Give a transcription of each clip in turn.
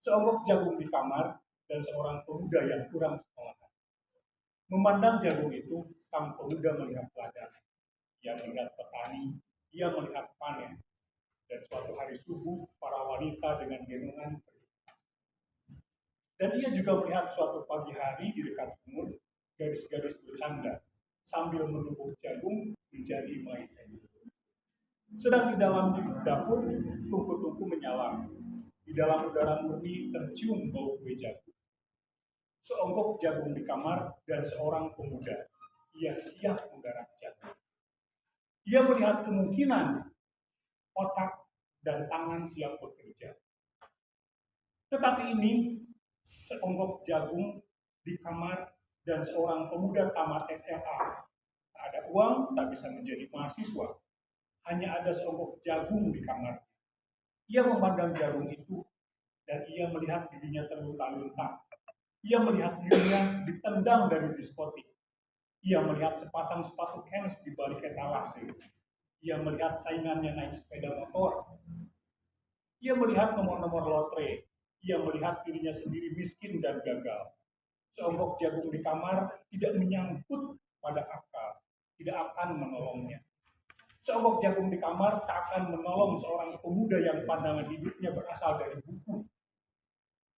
Seonggok jagung di kamar dan seorang pemuda yang kurang sekolah. Memandang jagung itu, sang pemuda melihat ladang. Ia melihat petani, ia melihat panen. Dan suatu hari subuh, para wanita dengan gendongan pergi. Dan ia juga melihat suatu pagi hari di dekat sumur, gadis-gadis bercanda sambil menumbuk jagung menjadi maizena. Sedang di dalam dapur, tungku-tungku menyala. Di dalam udara murni tercium bau kue jagung. Seonggok jagung di kamar dan seorang pemuda. Ia siap menggarap jagung. Ia melihat kemungkinan otak dan tangan siap bekerja. Tetapi ini seonggok jagung di kamar dan seorang pemuda tamat SMA. Tak ada uang, tak bisa menjadi mahasiswa. Hanya ada seonggok jagung di kamar. Ia memandang jagung itu dan ia melihat dirinya terlunta-lunta. Ia melihat dirinya ditendang dari diskotik. Ia melihat sepasang sepatu Kans di balik etalase. Ia melihat saingannya naik sepeda motor. Ia melihat nomor-nomor lotre. Ia melihat dirinya sendiri miskin dan gagal. Seonggok jagung di kamar tidak menyangkut pada akal, tidak akan menolongnya. Seonggok jagung di kamar tak akan menolong seorang pemuda yang pandangan hidupnya berasal dari buku,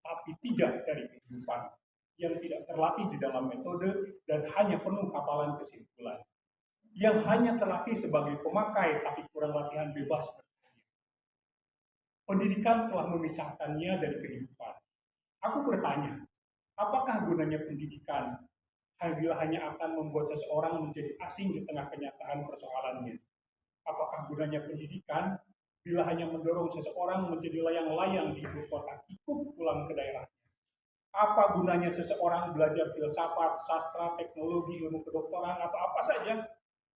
tapi tidak dari kehidupan, yang tidak terlatih di dalam metode dan hanya penuh hafalan kesimpulan, yang hanya terlatih sebagai pemakai tapi kurang latihan bebas berpikir. Pendidikan telah memisahkannya dari kehidupan. Aku bertanya, apakah gunanya pendidikan bila hanya akan membuat seseorang menjadi asing di tengah kenyataan persoalannya? Apakah gunanya pendidikan bila hanya mendorong seseorang menjadi layang-layang di ibu kota ikut pulang ke daerahnya? Apa gunanya seseorang belajar filsafat, sastra, teknologi, ilmu kedokteran, atau apa saja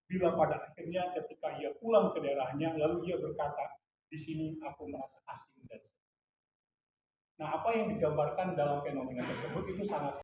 bila pada akhirnya ketika ia pulang ke daerahnya lalu ia berkata, di sini aku merasa asing dan sedih. Nah, apa yang digambarkan dalam fenomena tersebut itu sangat